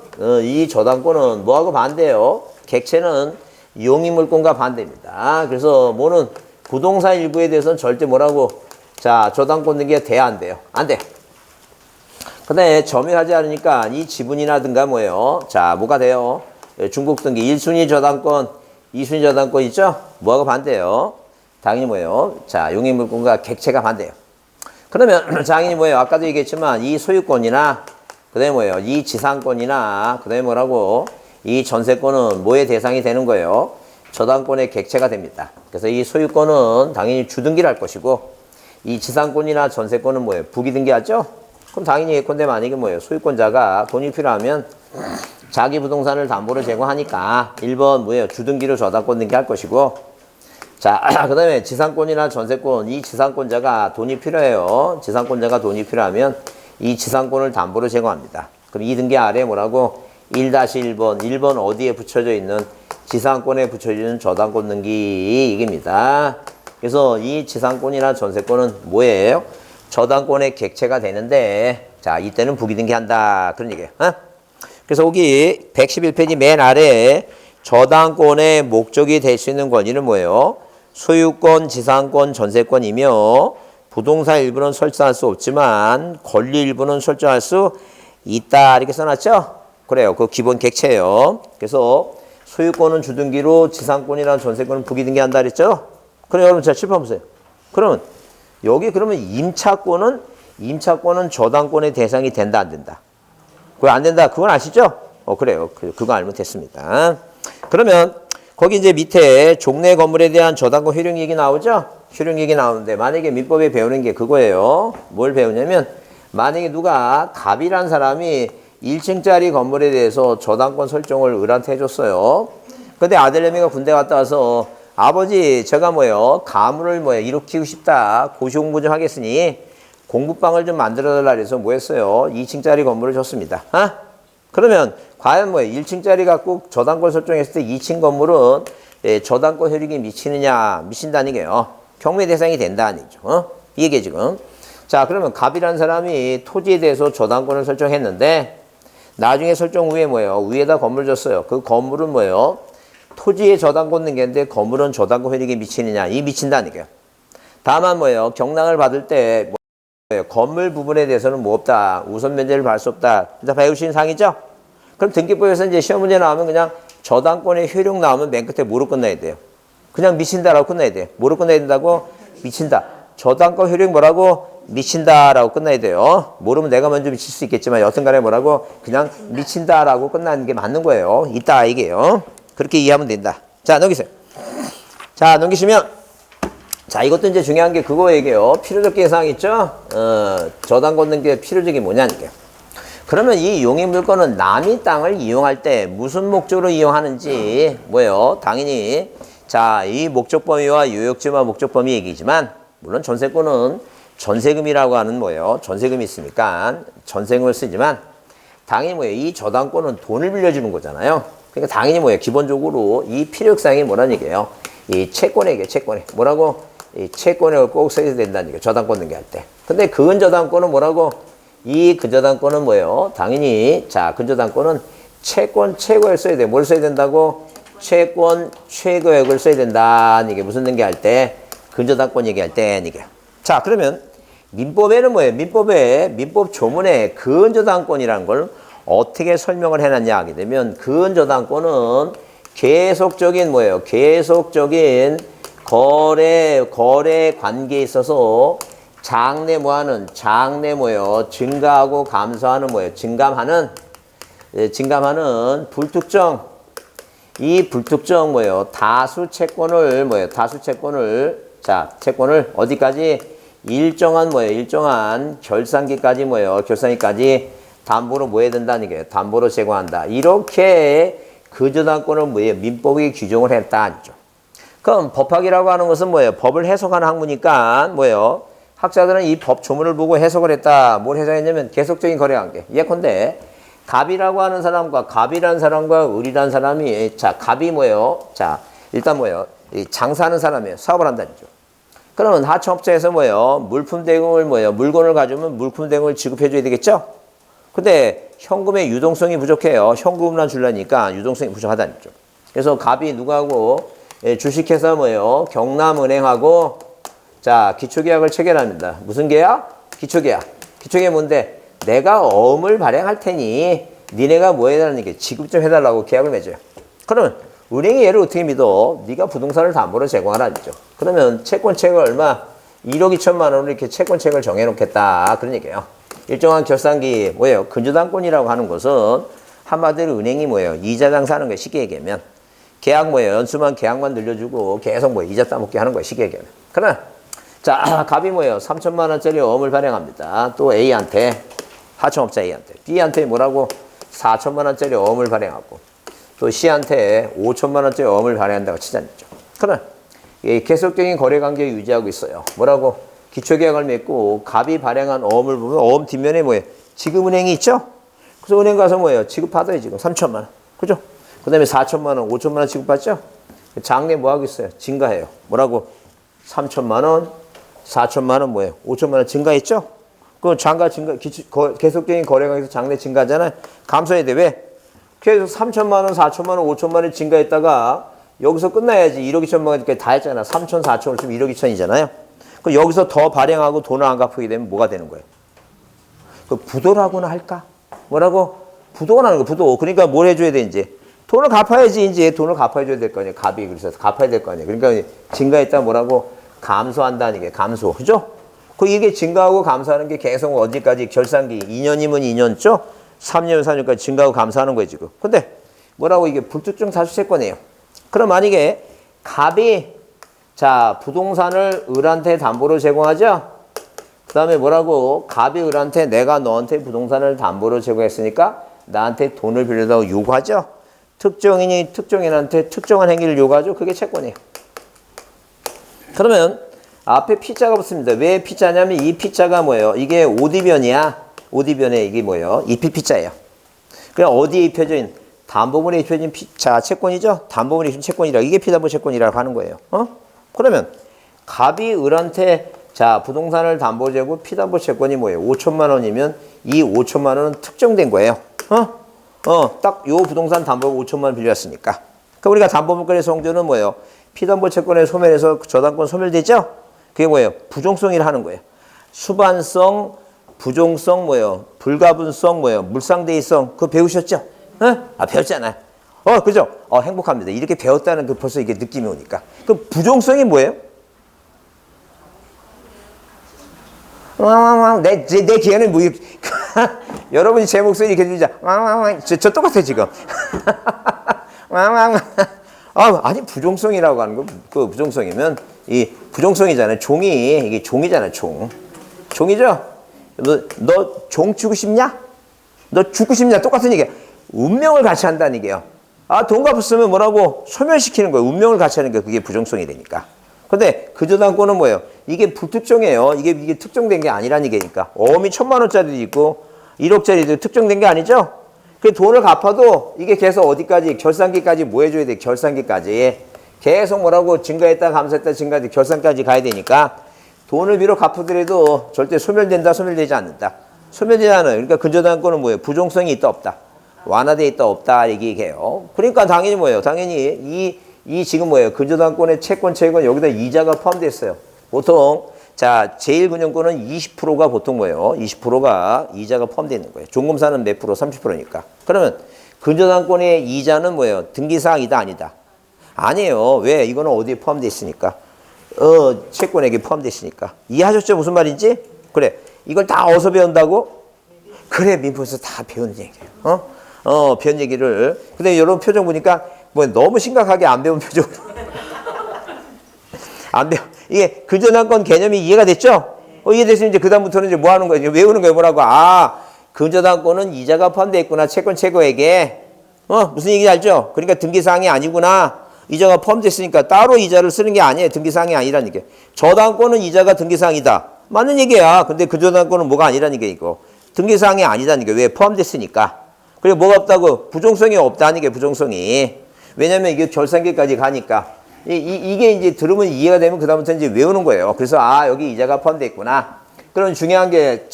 이 저당권은 뭐하고 반대예요? 객체는 용익물권과 반대입니다. 그래서 뭐는 부동산 일부에 대해서는 절대 뭐라고, 자, 저당권 등기가 돼야 안 돼요? 안 돼. 근데 점유하지 않으니까 이 지분이라든가 뭐예요? 자, 뭐가 돼요? 중복 등기 1순위 저당권, 2순위 저당권 있죠? 뭐하고 반대예요? 당연히 뭐예요? 자, 용익물권과 객체가 반대예요. 그러면 당연히 뭐예요? 아까도 얘기했지만 이 소유권이나 그다음에 뭐예요? 이 지상권이나 그다음에 뭐라고? 이 전세권은 뭐의 대상이 되는 거예요? 저당권의 객체가 됩니다. 그래서 이 소유권은 당연히 주등기를 할 것이고, 이 지상권이나 전세권은 뭐예요? 부기등기하죠? 그럼 당연히 예컨대 만약에 뭐예요? 소유권자가 돈이 필요하면 자기 부동산을 담보로 제공하니까 1번 뭐예요? 주등기로 저당권 등기할 것이고, 자, 그 다음에 지상권이나 전세권, 이 지상권자가 돈이 필요해요. 지상권자가 돈이 필요하면 이 지상권을 담보로 제공합니다. 그럼 이 등기 아래 뭐라고? 1-1번, 1번 어디에 붙여져 있는 지상권에 붙여지는 저당권 등기 얘기입니다. 그래서 이 지상권이나 전세권은 뭐예요? 저당권의 객체가 되는데, 자, 이때는 부기등기한다. 그런 얘기예요. 어? 그래서 여기 111페이지 맨 아래에 저당권의 목적이 될 수 있는 권리는 뭐예요? 소유권, 지상권, 전세권이며 부동산 일부는 설정할 수 없지만 권리 일부는 설정할 수 있다. 이렇게 써놨죠? 그래요. 그 기본 객체예요. 그래서 소유권은 주등기로 지상권이나 전세권은 부기등기한다 그랬죠? 그럼 여러분 자 칠판 보세요. 그러면 여기 그러면 임차권은 저당권의 대상이 된다 안 된다? 그거 안 된다. 그건 아시죠? 그래요. 그거 알면 됐습니다. 그러면 거기 이제 밑에 종래 건물에 대한 저당권 효력 얘기 나오죠? 효력 얘기 나오는데 만약에 민법에 배우는 게 그거예요. 뭘 배우냐면 만약에 누가 갑이란 사람이 1층짜리 건물에 대해서 저당권 설정을 을한테 해줬어요. 근데 아들내미가 군대 갔다 와서 아버지 제가 뭐예요? 가물을 일으키고 싶다. 고시공부 좀 하겠으니 공부방을 좀 만들어달라 그래서 뭐 했어요? 2층짜리 건물을 줬습니다. 그러면 과연 뭐예요? 1층짜리 갖고 저당권 설정했을 때 2층 건물은 저당권 효력이 미치느냐? 미친다는 게요. 경매 대상이 된다 아니죠. 이게 지금. 자, 그러면 갑이라는 사람이 토지에 대해서 저당권을 설정했는데 나중에 설정 후에 뭐예요? 위에다 건물 줬어요. 그 건물은 뭐예요? 토지에 저당권 넣는 게 있는데 건물은 저당권 효력이 미치느냐? 이 미친다는 게요. 다만 뭐예요? 경락을 받을 때 건물 부분에 대해서는 뭐 없다. 우선 면제를 받을 수 없다. 일단 배우신 사항이죠? 그럼 등기부에서 이제 시험 문제 나오면 그냥 저당권의 효력 나오면 맨 끝에 뭐로 끝나야 돼요? 그냥 미친다라고 끝나야 돼요. 뭐로 끝나야 된다고? 미친다. 저당권 효력 뭐라고? 미친다라고 끝나야 돼요. 모르면 내가 먼저 미칠 수 있겠지만 여튼간에 뭐라고? 그냥 미친다라고 끝나는 게 맞는 거예요. 이따 이게요. 그렇게 이해하면 된다. 자, 넘기세요. 자, 넘기시면 자, 이것도 이제 중요한 게 그거 얘기예요. 필요적 계상 있죠? 저당권 넣는 게 필요적이 뭐냐는 게. 그러면 이 용의 물건은 남의 땅을 이용할 때 무슨 목적으로 이용하는지 뭐예요? 당연히 자, 이 목적 범위와 요역지와 목적 범위 얘기지만 물론 전세권은 전세금이라고 하는 뭐예요? 전세금이 있으니까 전세금을 쓰지만 당연히 뭐예요? 이 저당권은 돈을 빌려주는 거잖아요. 그러니까 당연히 뭐예요? 기본적으로 이 필요성이 뭐라는 얘기예요? 이 채권에게 채권에 뭐라고? 이 채권에 꼭 써야 된다는 얘기예요. 저당권 등기할 때. 근데 근저당권은 뭐라고? 이 근저당권은 뭐예요? 당연히 자, 근저당권은 채권 최고액 써야 돼. 뭘 써야 된다고? 채권 최고액을 써야 된다. 이게 무슨 등기할 때? 근저당권 얘기할 때 이게. 자, 그러면 민법에는 뭐예요? 민법 조문에 근저당권이라는 걸 어떻게 설명을 해놨냐 하게 되면 근저당권은 계속적인 뭐예요? 계속적인 거래 관계에 있어서 장래 뭐하는 장래 뭐예요? 증가하고 감소하는 뭐예요? 증감하는 불특정 이 불특정 뭐예요? 다수 채권을 뭐예요? 다수 채권을 자 채권을 어디까지 일정한 뭐예요? 일정한 결산기까지 뭐예요? 결산기까지 담보로 뭐 해야 된다는 게 담보로 제공한다. 이렇게 근저당권을 뭐예요? 민법이 규정을 했다죠. 그럼 법학이라고 하는 것은 뭐예요? 법을 해석하는 학문이니까 뭐예요? 학자들은 이 법 조문을 보고 해석을 했다. 뭘 해석했냐면 계속적인 거래관계. 예컨대 갑이라고 하는 사람과 갑이라는 사람과 을이라는 사람이 자 갑이 뭐예요? 자 일단 뭐예요? 장사하는 사람이에요. 사업을 한다죠. 그러면 하청업체에서 뭐예요? 물품 대금을 뭐예요? 물건을 가져오면 물품 대금을 지급해줘야 되겠죠? 근데 현금의 유동성이 부족해요. 현금만 주려니까 유동성이 부족하다죠. 그래서 갑이 누구하고 주식회사 뭐예요? 경남은행하고 자 기초계약을 체결합니다. 무슨 계약? 기초계약. 기초계약 뭔데? 내가 어음을 발행할 테니 니네가 뭐 해달라는 게 지급 좀 해달라고 계약을 맺어요. 그러면 은행이 얘를 어떻게 믿어? 네가 부동산을 담보로 제공하라죠. 그러면 채권책을 얼마? 1억 2천만 원으로 이렇게 채권책을 정해놓겠다. 그런 얘기예요. 일정한 결산기 뭐예요? 근저당권이라고 하는 것은 한마디로 은행이 뭐예요? 이자 장사하는 거예요. 쉽게 얘기하면 계약 뭐예요? 연수만 계약만 늘려주고 계속 뭐예요? 이자 따먹게 하는 거예요. 쉽게 얘기하면. 그러나 자 갑이 뭐예요? 3천만 원짜리 어음을 발행합니다. 또 A한테 하청업자 A한테 B한테 뭐라고? 4천만 원짜리 어음을 발행하고 또 C한테 5천만 원짜리 어음을 발행한다고 치자죠. 그러나 계속적인 거래관계를 유지하고 있어요. 뭐라고? 기초계약을 맺고 갑이 발행한 어음을 보면 어음 뒷면에 뭐예요? 지급은행이 있죠? 그래서 은행 가서 뭐예요? 지급받아요 지금 3천만 원. 그죠? 그 다음에 4천만 원, 5천만 원 지급받죠? 장래 뭐 하고 있어요? 증가해요. 뭐라고? 3천만 원, 4천만 원 뭐예요? 5천만 원 증가했죠? 그 장가 증가, 계속적인 거래관계에서 장래 증가하잖아요. 감소해야 돼. 왜? 계속 3천만 원, 4천만 원, 5천만 원 증가했다가 여기서 끝나야지. 1억 2천만 원까지 다 했잖아. 3천, 4천을 쓰면 1억 2천이잖아요. 그 여기서 더 발행하고 돈을 안 갚게 되면 뭐가 되는 거예요? 그 부도라고나 할까? 뭐라고? 부도가 나는 거 부도. 그러니까 뭘 해줘야 돼 이제? 돈을 갚아야지 이제 돈을 갚아줘야 될 거 아니에요. 갑이 그래서 갚아야 될 거 아니에요. 그러니까 증가했다 뭐라고? 감소한다는 게 감소. 그죠? 그 이게 증가하고 감소하는 게 계속 어디까지 결산기 2년이면 2년죠? 3년, 4년까지 증가하고 감소하는 거예요 지금. 근데 뭐라고 이게 불특정 다수채권이에요. 그럼 만약에 갑이 자 부동산을 을한테 담보로 제공하죠? 그 다음에 뭐라고? 갑이 을한테 내가 너한테 부동산을 담보로 제공했으니까 나한테 돈을 빌려달라고 요구하죠? 특정인이 특정인한테 특정한 행위를 요구하죠? 그게 채권이에요. 그러면 앞에 P자가 붙습니다. 왜 P자냐면 이 P자가 뭐예요? 이게 OD변이야. OD변에 이게 뭐예요? EPP자예요. 그냥 어디에 입혀져 있는 담보물에 입혀진 P자 채권이죠? 담보물에 입힌 채권이라 이게 피담보 채권이라고 하는 거예요. 그러면 갑이 을한테 자 부동산을 담보재고 피담보 채권이 뭐예요? 5천만 원이면 이 5천만 원은 특정된 거예요. 딱 요 부동산 담보가 5천만 원 빌렸으니까. 그러니까 우리가 담보물권의 성조는 뭐예요? 피담보 채권의 소멸에서 저당권 소멸되죠? 그게 뭐예요? 부종성이라 하는 거예요. 수반성, 부종성 뭐예요? 불가분성 뭐예요? 물상대의성 그거 배우셨죠? 배웠잖아요. 그죠? 행복합니다. 이렇게 배웠다는 그 벌써 이게 느낌이 오니까. 그 부종성이 뭐예요? 내 기회는 뭐 여러분이 제 목소리 이렇게 들리자. 저 똑같아 지금. 아니 부종성이라고 하는 거 그 부종성이면 이 부종성이잖아요. 종이 이게 종이잖아요. 종이죠. 너 종 주고 싶냐? 너 죽고 싶냐? 똑같은 얘기야. 운명을 같이 한다는 얘기예요. 돈값 없으면 뭐라고 소멸시키는 거예요. 운명을 같이 하는 게 그게 부종성이 되니까. 근데 그 저당권은 뭐예요? 이게 불특정해요. 이게 특정된 게 아니라는 얘기니까. 어음이 1,000만 원짜리도 있고 1억짜리도 특정된 게 아니죠? 그 돈을 갚아도 이게 계속 어디까지 결산기까지 뭐 해줘야 돼? 결산기까지 계속 뭐라고 증가했다 감소했다 증가했다 결산까지 가야 되니까 돈을 비록 갚으더라도 절대 소멸된다 소멸되지 않는다. 소멸되지 않아요. 그러니까 근저당권은 뭐예요? 부종성이 있다 없다. 완화돼 있다 없다 얘기해요. 그러니까 당연히 뭐예요? 당연히 이 지금 뭐예요? 근저당권의 채권 여기다 이자가 포함되어 있어요. 보통 자 제1금융권은 20%가 보통 뭐예요? 20%가 이자가 포함되어 있는 거예요. 종금사는 몇 프로? 30%니까. 그러면 근저당권의 이자는 뭐예요? 등기사항이다 아니다? 아니에요. 왜? 이거는 어디에 포함되어 있으니까. 채권액에 포함되어 있으니까. 이해하셨죠? 무슨 말인지? 그래. 이걸 다 어디서 배운다고? 그래. 민법에서 다 배운 얘기예요. 배운 얘기를. 근데 여러분 표정 보니까 뭐 너무 심각하게 안 배운 표정으로. 안 배워. 이게 근저당권 개념이 이해가 됐죠? 이해됐으면 이제 그다음부터는 이제 뭐 하는 거예요? 외우는 거예요. 뭐라고? 근저당권은 이자가 포함되어 있구나. 채권 최고액에. 무슨 얘기인지 알죠? 그러니까 등기사항이 아니구나. 이자가 포함됐으니까 따로 이자를 쓰는 게 아니에요. 등기사항이 아니라는 게. 저당권은 이자가 등기사항이다. 맞는 얘기야. 근데 근저당권은 뭐가 아니라는 게 이거. 등기사항이 아니다는 게 왜? 포함됐으니까. 그리고 뭐가 없다고? 부종성이 없다는 게 부종성이. 왜냐면 이게 결산기까지 가니까. 이게 이제 들으면 이해가 되면 그다음부터 이제 외우는 거예요. 그래서 여기 이자가 포함되어 있구나. 그럼 중요한 게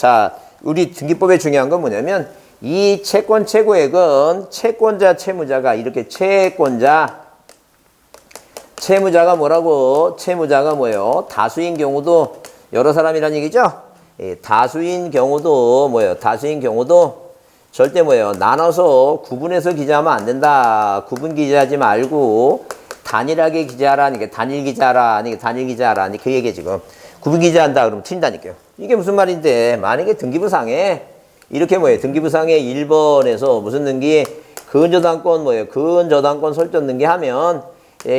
우리 등기법에 중요한 건 뭐냐면 이 채권 최고액은 채권자 채무자가 이렇게 채무자가 뭐라고? 채무자가 뭐예요? 다수인 경우도 여러 사람이란 얘기죠? 다수인 경우도 뭐예요? 다수인 경우도 절대 뭐예요? 나눠서 구분해서 기재하면 안 된다. 구분 기재하지 말고 단일하게 기재하라는 게 단일 기재하라니 그 얘기 지금. 구분 기재한다 그러면 튄다니까요. 이게 무슨 말인데 만약에 등기부상에 이렇게 뭐예요? 등기부상에 1번에서 무슨 등기 근저당권 뭐예요? 근저당권 설정 등기하면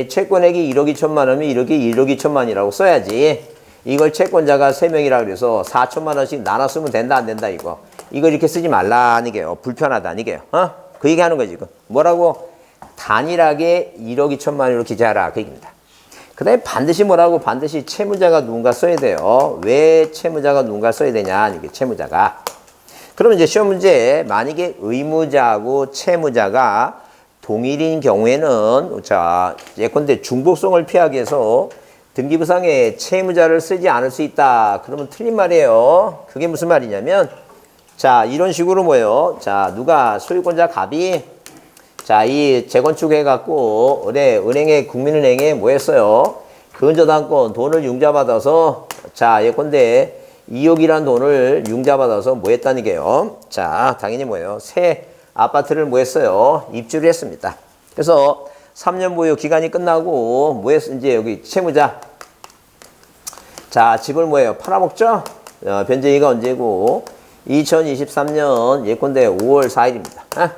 채권액이 1억 2천만 원이면 이렇게 1억 2천만이라고 써야지. 이걸 채권자가 3명이라 그래서 4천만 원씩 나눠 쓰면 된다 안 된다 이거. 이거 이렇게 쓰지 말라는 게요. 불편하다는 게요. 그 얘기하는 거지 지금. 뭐라고? 단일하게 1억 2천만 원으로 기재하라 그 얘기입니다. 그 다음에 반드시 뭐라고? 반드시 채무자가 누군가 써야 돼요. 왜 채무자가 누군가 써야 되냐? 이게 채무자가. 그러면 이제 시험 문제에 만약에 의무자하고 채무자가 동일인 경우에는 예컨대 중복성을 피하기 위해서 등기부상에 채무자를 쓰지 않을 수 있다. 그러면 틀린 말이에요. 그게 무슨 말이냐면 이런 식으로 뭐예요? 누가 소유권자 갑이 이 재건축 해갖고 은행에 국민은행에 뭐 했어요? 근저당권 돈을 융자받아서 예컨대 2억이란 돈을 융자받아서 뭐 했다는 게요? 당연히 뭐예요? 새 아파트를 뭐 했어요? 입주를 했습니다. 그래서 3년 보유 기간이 끝나고 뭐 했어? 이제 여기 채무자. 집을 뭐예요? 팔아먹죠? 변제기가 언제고? 2023년 예컨대 5월 4일입니다.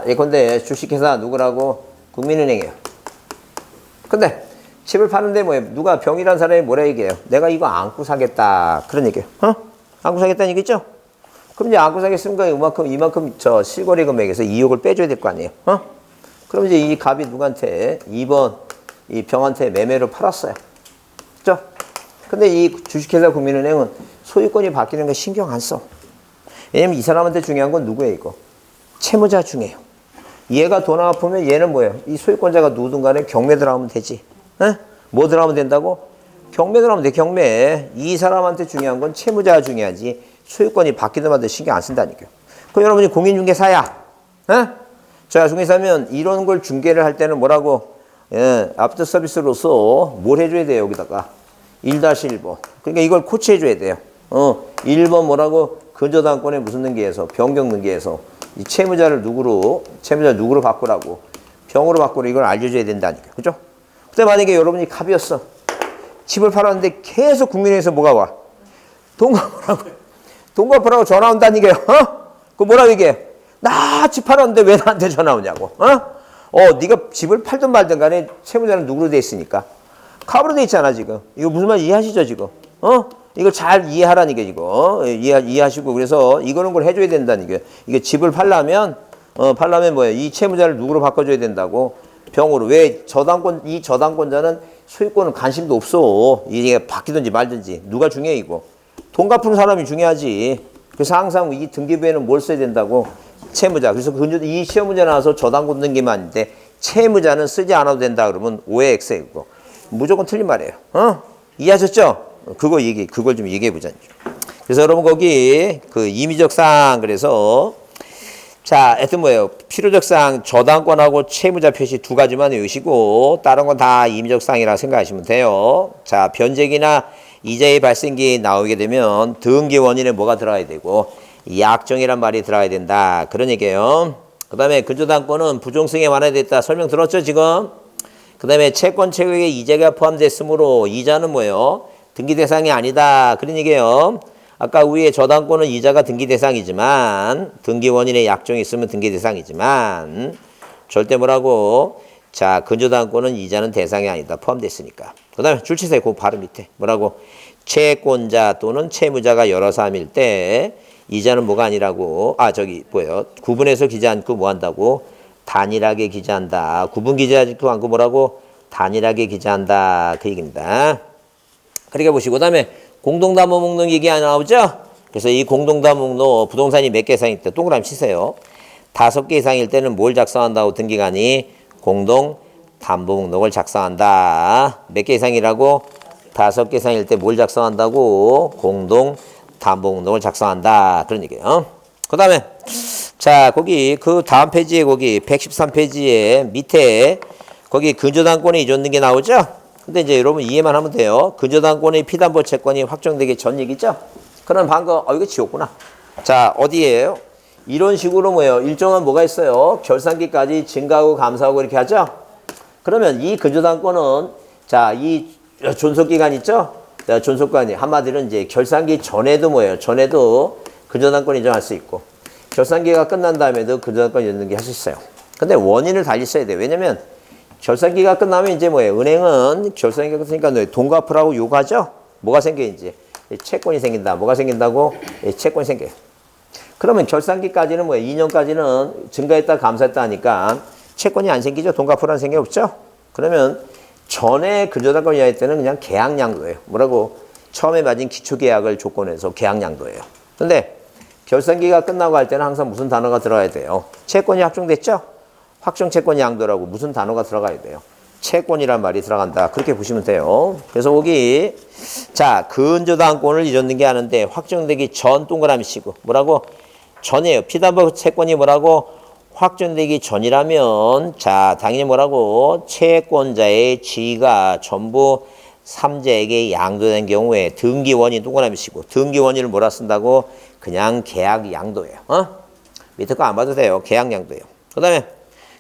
예컨대 주식회사 누구라고? 국민은행이에요. 근데 집을 파는데 뭐예요? 누가 병이란 사람이 뭐라 얘기해요? 내가 이거 안고 사겠다. 그런 얘기예요. 안고 사겠다는 얘기죠? 그럼 이제 안고 사겠으니까 이만큼 실거래 금액에서 2억을 빼줘야 될 거 아니에요? 그럼 이제 이 갑이 누구한테? 2번 이 병한테 매매로 팔았어요. 그죠? 근데 이 주식회사 국민은행은 소유권이 바뀌는 거 신경 안 써. 왜냐면 이 사람한테 중요한 건 누구예요, 이거? 채무자 중에요. 얘가 돈 아프면 얘는 뭐예요? 이 소유권자가 누구든 간에 경매 들어가면 되지. 에? 뭐 들어가면 된다고? 경매 들어가면 돼, 경매. 이 사람한테 중요한 건 채무자가 중요하지. 소유권이 바뀌든 말든 신경 안 쓴다니까요. 그럼 여러분이 공인중개사야. 에? 자, 중개사면 이런 걸 중개를 할 때는 뭐라고? 예, 아프터 서비스로서 뭘 해줘야 돼요, 여기다가? 1-1번. 그러니까 이걸 코치해줘야 돼요. 1번 뭐라고? 근저당권에 무슨 등기에서? 변경 등기에서. 이 채무자를 누구로 바꾸라고. 병으로 바꾸라 이걸 알려줘야 된다니까. 그죠? 근데 만약에 여러분이 갑이었어. 집을 팔았는데 계속 국민회에서 뭐가 와? 돈 갚으라고. 돈 갚으라고 전화 온다는 얘기예요. 그 뭐라고 얘기해? 나 집 팔았는데 왜 나한테 전화 오냐고. 네가 집을 팔든 말든 간에 채무자는 누구로 돼 있으니까. 갑으로 돼 있잖아, 지금. 이거 무슨 말 이해하시죠, 지금? 이걸 잘 이해하라니까, 이거. 이해하시고. 그래서 이거는 걸 해줘야 된다니까. 이게 집을 팔려면 뭐예요? 이 채무자를 누구로 바꿔줘야 된다고? 병으로. 왜 이 저당권자는 소유권은 관심도 없어. 이게 바뀌든지 말든지. 누가 중요해, 이거? 돈 갚는 사람이 중요하지. 그래서 항상 이 등기부에는 뭘 써야 된다고? 채무자. 그래서 이 시험 문제 나와서 저당권 등기만 있는데 채무자는 쓰지 않아도 된다 그러면 오해 X이고. 무조건 틀린 말이에요. 이해하셨죠? 그걸 좀 얘기해 보자. 그래서 여러분 거기 그 임의적 사항 그래서 자, 하여튼 뭐예요? 필요적 사항 저당권하고 채무자 표시 두 가지만 외우시고 다른 건 다 임의적 사항이라고 생각하시면 돼요. 자, 변제기나 이자의 발생기 나오게 되면 등기 원인에 뭐가 들어가야 되고 약정이란 말이 들어가야 된다. 그런 얘기예요. 그 다음에 근저당권은 부종성에 완화됐다. 설명 들었죠, 지금? 그 다음에 채권 체결에 이자가 포함됐으므로 이자는 뭐예요? 등기 대상이 아니다. 그런 얘기예요. 아까 위에 저당권은 이자가 등기 대상이지만 등기 원인에 약정이 있으면 등기 대상이지만 절대 뭐라고? 자, 근저당권은 이자는 대상이 아니다. 포함됐으니까. 그 다음에 줄치세요. 그 바로 밑에. 뭐라고? 채권자 또는 채무자가 여러 사람일 때 이자는 뭐가 아니라고? 뭐예요? 구분해서 기재 않고 뭐 한다고? 단일하게 기재한다. 구분 기재하지 않고 뭐라고? 단일하게 기재한다. 그 얘기입니다. 그렇게 보시고 그다음에 공동담보 목록 얘기 안 나오죠? 그래서 이 공동담보 목록 부동산이 몇 개 이상일 때 동그라미 치세요. 5개 이상일 때는 뭘 작성한다고 등기관이 공동담보 목록을 작성한다. 몇 개 이상이라고? 5개 이상일 때 뭘 작성한다고? 공동담보 목록을 작성한다. 그런 얘기예요. 그다음에 자, 거기 그 다음 페이지에 거기 113페이지에 밑에 거기 근저당권의 이전 등기 나오죠? 근데 이제 여러분 이해만 하면 돼요. 근저당권의 피담보 채권이 확정되기 전 얘기죠? 그럼 방금 이거 지웠구나. 자, 어디에요? 이런 식으로 뭐예요? 일정한 뭐가 있어요? 결산기까지 증가하고 감사하고 이렇게 하죠? 그러면 이 근저당권은 자, 이 존속기간 있죠? 자, 존속기간이 한마디로 이제 결산기 전에도 뭐예요? 전에도 근저당권 인정할 수 있고 결산기가 끝난 다음에도 근저당권 인정할 수 있어요. 근데 원인을 달리 써야 돼요. 왜냐면 결산기가 끝나면 이제 뭐예요? 은행은 결산기가 끝나니까 돈 갚으라고 요구하죠? 뭐가 생겨요, 이제? 채권이 생긴다. 뭐가 생긴다고? 채권이 생겨요. 그러면 결산기까지는 뭐예요? 2년까지는 증가했다, 감사했다 하니까 채권이 안 생기죠? 돈 갚으라는 생각이 없죠? 그러면 전에 근저당권 이하일 때는 그냥 계약량도예요. 뭐라고? 처음에 맞은 기초계약을 조건해서 계약량도예요. 근데 결산기가 끝나고 할 때는 항상 무슨 단어가 들어가야 돼요? 채권이 확정됐죠? 확정 채권 양도라고 무슨 단어가 들어가야 돼요? 채권이란 말이 들어간다. 그렇게 보시면 돼요. 그래서 거기 자, 근저당권을 이전 등기하는데 확정되기 전 동그라미 치고 뭐라고? 전이에요. 피담보 채권이 뭐라고? 확정되기 전이라면 자, 당연히 뭐라고? 채권자의 지위가 전부 삼자에게 양도된 경우에 등기원인 동그라미 치고 등기원인을 뭐라 쓴다고? 그냥 계약 양도예요. 밑에 거 안 봐도 돼요. 계약 양도예요. 그 다음에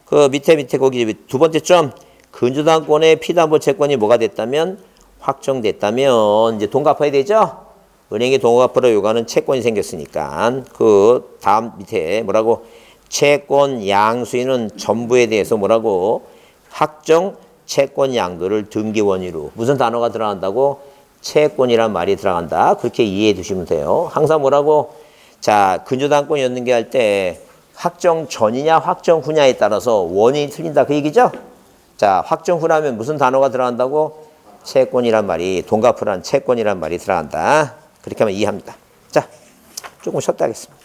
그 밑에 거기 두 번째 점 근저당권의 피담보 채권이 뭐가 됐다면 확정됐다면 이제 돈 갚아야 되죠. 은행이 돈 갚으러 요구하는 채권이 생겼으니까 그 다음 밑에 뭐라고 채권 양수인은 전부에 대해서 뭐라고 확정 채권 양도를 등기원인으로 무슨 단어가 들어간다고 채권이란 말이 들어간다. 그렇게 이해해 두시면 돼요. 항상 뭐라고 자 근저당권 연등기할 때 확정 전이냐 확정 후냐에 따라서 원인이 틀린다 그 얘기죠. 자, 확정 후라면 무슨 단어가 들어간다고? 채권이란 말이 돈 갚으라는 채권이란 말이 들어간다. 그렇게 하면 이해합니다. 자, 조금 쉬었다 하겠습니다.